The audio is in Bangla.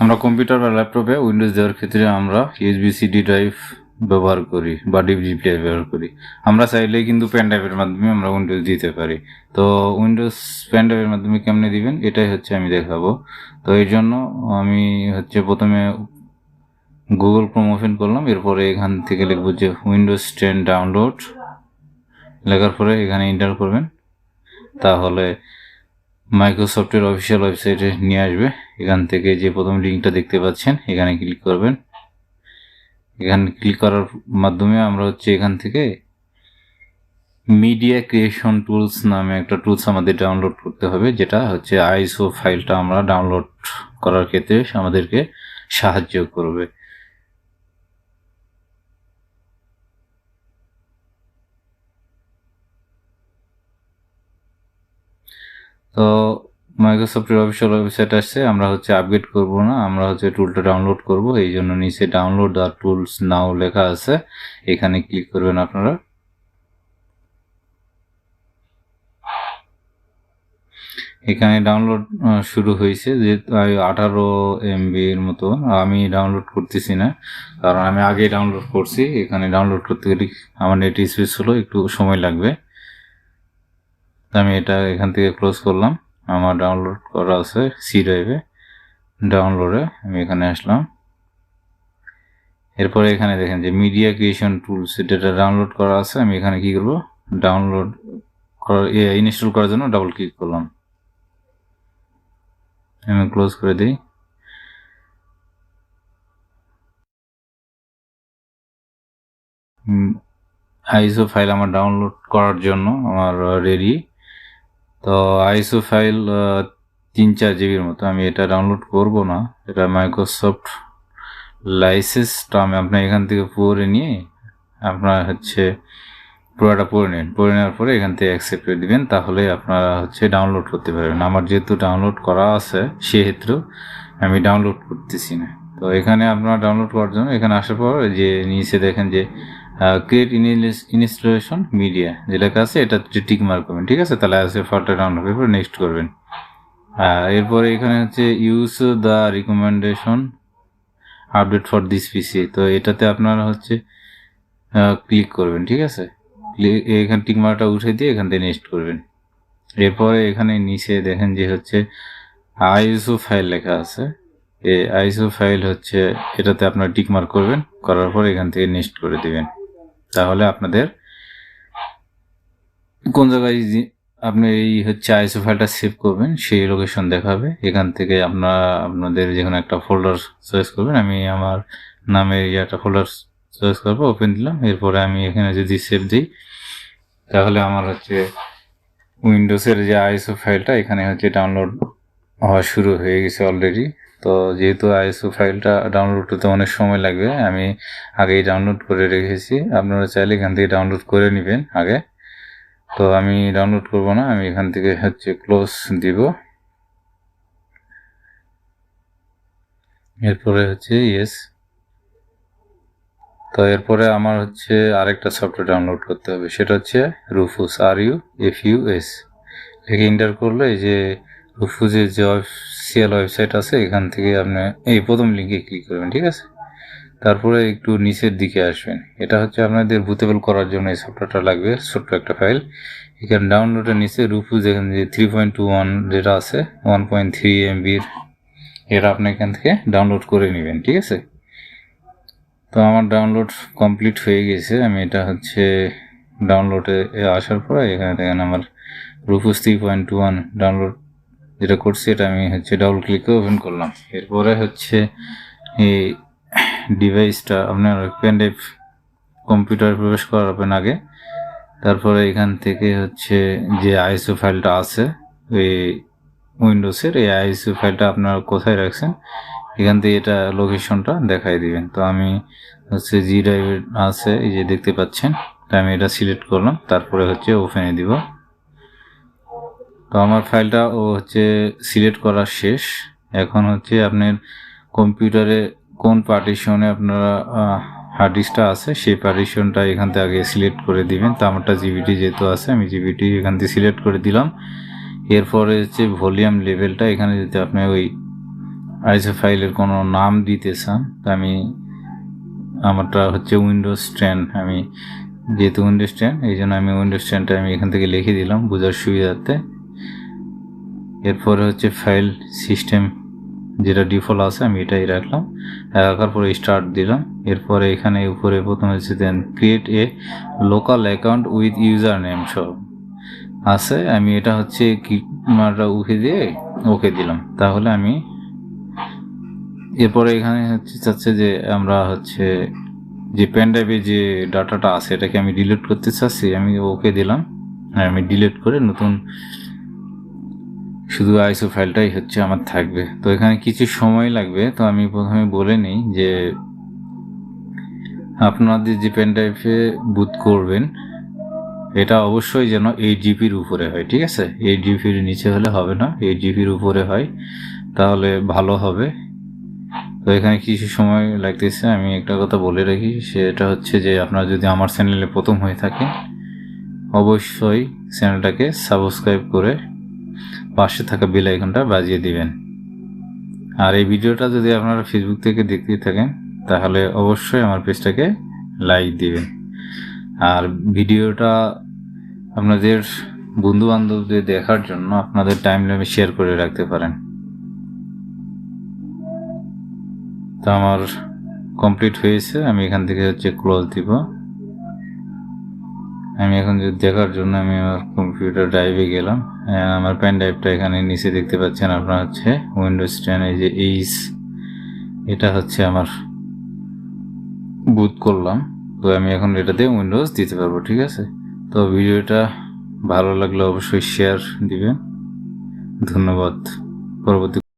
আমরা কম্পিউটার বা ল্যাপটপে উইন্ডোজ দেওয়ার ক্ষেত্রে আমরা ইউএসবি সিডি ড্রাইভ ব্যবহার করি বা ডিভিডি প্লেয়ার ব্যবহার করি। আমরা চাইলেই কিন্তু পেন ড্রাইভের মাধ্যমে আমরা উইন্ডোজ দিতে পারি। তো উইন্ডোজ পেন ড্রাইভের মাধ্যমে কেমনে দিবেন এটাই হচ্ছে আমি দেখাবো। তো এই জন্য আমি হচ্ছে প্রথমে গুগল ক্রোম ওপেন করলাম, এরপরে এখান থেকে লিখবো যে উইন্ডোজ 10 ডাউনলোড, লেখার পরে এখানে এন্টার করবেন, তাহলে মাইক্রোসফটের অফিসিয়াল ওয়েবসাইটে নিয়ে আসবে। এখান থেকে যে প্রথম লিঙ্কটা দেখতে পাচ্ছেন এখানে ক্লিক করবেন। এখানে ক্লিক করার মাধ্যমে আমরা হচ্ছে এখান থেকে মিডিয়া ক্রিয়েশন টুলস নামে একটা টুলস আমাদের ডাউনলোড করতে হবে, যেটা হচ্ছে আইএসও ফাইলটা আমরা ডাউনলোড করার ক্ষেত্রে আমাদেরকে সাহায্য করবে। তো মাইক্রোসফটের অফিসিয়াল ওয়েবসাইট আসছে, আমরা হচ্ছে আপগ্রেড করব না, আমরা হচ্ছে টুলটা ডাউনলোড করব। এই জন্য নিচে ডাউনলোড দ্য টুলস নাও লেখা আছে, এখানে ক্লিক করবেন আপনারা। এখানে ডাউনলোড শুরু হয়েছে, যেহেতু 18 MB-র মতো। আমি ডাউনলোড করতেছি না, কারণ আমি আগে ডাউনলোড করছি। এখানে ডাউনলোড করতে গেলে আমার নেট স্পেস হলো একটু সময় লাগবে। আমি এটা এখান থেকে ক্লোজ করলাম। আমার ডাউনলোড করা আছে সি ড্রাইভে, ডাউনলোডে আমি এখানে আসলাম। এরপরে এখানে দেখেন যে মিডিয়া ক্রিয়েশন টুলস, এটা ডাউনলোড করা আছে। আমি এখানে কি করব, ডাউনলোড করার ইনস্টল করার জন্য ডাবল ক্লিক করলাম। আমি ক্লোজ করে দিই। আইএসও ফাইল আমার ডাউনলোড করার জন্য আমার রেডি। তো আইএসও ফাইল 3-4 জিবির মতো। আমি এটা ডাউনলোড করব না, এটা মাইক্রোসফট লাইসেন্সটা আমি আপনার এখান থেকে পড়ে নিয়ে আপনার হচ্ছে পুরোটা পড়ে নিন। পড়ে নেওয়ার পরে এখান থেকে অ্যাকসেপ্ট করে দিবেন, তাহলে আপনারা হচ্ছে ডাউনলোড করতে পারবেন। আমার যেহেতু ডাউনলোড করা আছে সেক্ষেত্রে আমি ডাউনলোড করতেছি না। তো এখানে আপনারা ডাউনলোড করার জন্য এখানে আসার পর যে নিচে দেখেন যে ক্রিয়েট ইনস্টলেশন মিডিয়া যেটা আছে, এটা টিক মার্ক করবেন, ঠিক আছে? তাহলে আসে ফাইলটা ডাউনলোড করে পরে নেক্সট করবেন। এরপরে এখানে হচ্ছে use the recommendation update for this পিসি, তো এটাতে আপনারা হচ্ছে ক্লিক করবেন, ঠিক আছে? এখানে টিক মার্কটা উঠে দিয়ে এখান থেকে নেক্সট করবেন। এরপরে এখানে নিচে দেখেন যে হচ্ছে আইএসও ফাইল লেখা আছে। এই আইএসও ফাইল হচ্ছে এটাতে আপনারা টিক মার্ক করবেন, করার পর এখান থেকে নেক্সট করে দিবেন। তাহলে আপনাদের কোন জায়গায় আপনি এই হচ্ছে আইএসও ফাইলটা সেভ করবেন সেই লোকেশন দেখাবে। এখান থেকে আপনাদের যেখানে একটা ফোল্ডার চয়েস করবেন। আমি আমার নামের একটা ফোল্ডার চয়েস করবো, ওপেন দিলাম। এরপরে আমি এখানে যদি সেভ দিই তাহলে আমার হচ্ছে উইন্ডোজের যে আইএসও ফাইলটা এখানে হচ্ছে ডাউনলোড হওয়া শুরু হয়ে গেছে অলরেডি। তো যেহেতু আইএসও ফাইলটা ডাউনলোড করতে অনেক সময় লাগবে, আমি আগেই ডাউনলোড করে রেখেছি। আপনারা চাইলে এখান থেকে ডাউনলোড করে নেবেন আগে। তো আমি ডাউনলোড করব না, আমি এখান থেকে হচ্ছে ক্লোজ দিব। এরপরে হচ্ছে ইয়েস। তো এরপরে আমার হচ্ছে আরেকটা সফটওয়্যার ডাউনলোড করতে হবে, সেটা হচ্ছে রুফুস, RUFUS লিখে এন্টার করলে এই যে রুফুসের যে অফিসিয়াল ওয়েবসাইট আছে এখান থেকে আপনি এই প্রথম লিঙ্কে ক্লিক করবেন, ঠিক আছে? তারপরে একটু নিচের দিকে আসবেন। এটা হচ্ছে আপনাদের বুটেবল করার জন্য এই সফটওয়্যারটা লাগবে, ছোট্ট একটা ফাইল। এখানে ডাউনলোডের নিচে রুফুস এখানে যে 3.21 যেটা আছে 1.3 MB-র, এটা আপনি এখান থেকে ডাউনলোড করে নেবেন, ঠিক আছে? তো আমার ডাউনলোড কমপ্লিট হয়ে গেছে। আমি এটা হচ্ছে ডাউনলোডে আসার পরে এখানে দেখেন আমার রুফুস 3.21 ডাউনলোড যেটা করছি এটা আমি হচ্ছে ডাবল ক্লিকে ওপেন করলাম। এরপরে হচ্ছে এই ডিভাইসটা আপনার পেনড্রাইভ কম্পিউটারে প্রবেশ করাবেন আগে। তারপরে এখান থেকে হচ্ছে যে আইএসও ফাইলটা আছে ওই উইন্ডোজের, এই আইএসও ফাইলটা আপনারা কোথায় রাখছেন এখান থেকে এটা লোকেশনটা দেখাই দিবেন। তো আমি হচ্ছে জি ড্রাইভে আছে, এই যে দেখতে পাচ্ছেন। তাই আমি এটা সিলেক্ট করলাম, তারপরে হচ্ছে ওপেনে দিব। তো আমার ফাইলটা হচ্ছে সিলেক্ট করা শেষ। এখন হচ্ছে আপনার কম্পিউটারে কোন পার্টিশনে আপনারা হার্ড ডিস্কটা আছে সেই পার্টিশনটা এখান থেকে আগে সিলেক্ট করে দিবেন। তো আমারটা জিবিটি যেহেতু আছে আমি জিবিটি এখান থেকে সিলেক্ট করে দিলাম। এরপরে হচ্ছে ভলিউম লেভেলটা এখানে যদি আপনি ওই আইসো ফাইলের কোনো নাম দিতে চান, তো আমি আমারটা হচ্ছে উইন্ডোজ 10, আমি যেহেতু উইন্ডোজ 10 এই জন্য আমি উইন্ডোজ 10টা আমি এখান থেকে লিখে দিলাম বোঝার সুবিধার্থে। এরপরে হচ্ছে ফাইল সিস্টেম যেটা ডিফল্ট আছে আমি এটাই রাখলাম, রাখার পরে স্টার্ট দিলাম। এরপরে এখানে উপরে প্রথমে হচ্ছে then create a local account with user name সব আছে, আমি এটা হচ্ছে কিমারটা উঠে দিয়ে ওকে দিলাম। তাহলে আমি এরপরে এখানে হচ্ছে চাচ্ছে যে আমরা হচ্ছে যে পেনড্রাইভে যে ডাটাটা আছে এটাকে আমি ডিলিট করতে চাচ্ছি, আমি ওকে দিলাম। আমি ডিলিট করে নতুন শুধু আইসো ফাইলটাই হচ্ছে আমার থাকবে। তো এখানে কিছু সময় লাগবে, তো আমি প্রথমে বলে নিই যে আপনাদের যে পেনড্রাইভে বুট করবেন এটা অবশ্যই যেন 8 জিবির উপরে হয়, ঠিক আছে? 8 জিবির নিচে হলে হবে না, 8 জিবির উপরে হয় তাহলে ভালো হবে। তো এখানে কিছু সময় লাগতেছে, আমি একটা কথা বলে রাখি, সেটা হচ্ছে যে আপনারা যদি আমার চ্যানেলে প্রথম হয়ে থাকে অবশ্যই চ্যানেলটাকে সাবস্ক্রাইব করে পাশে থাকা বেল আইকনটা বাজিয়ে দিবেন। আর এই ভিডিওটা যদি আপনারা ফেসবুক থেকে দেখতে থাকেন তাহলে অবশ্যই আমার পেজটাকে লাইক দিবেন। আর ভিডিওটা আপনাদের বন্ধু বান্ধবদের দেখার জন্য আপনাদের টাইমলাইনে শেয়ার করে রাখতে পারেন। তো আমার কমপ্লিট হয়েছে, আমি এখান থেকে হচ্ছে ক্লোজ দিব। আমি এখন যদি দেখার জন্য আমি আমার কম্পিউটার ড্রাইভে গেলাম, আমার পেন ড্রাইভটা এখানে নিচে দেখতে পাচ্ছেন আপনারা হচ্ছে উইন্ডোজ 10 এই যে এইচ, এটা হচ্ছে আমার বুট করলাম। তো আমি এখন এটাতে উইন্ডোজ দিতে পারবো, ঠিক আছে? তো ভিডিওটা ভালো লাগলে অবশ্যই শেয়ার দিবেন। ধন্যবাদ। পরবর্তী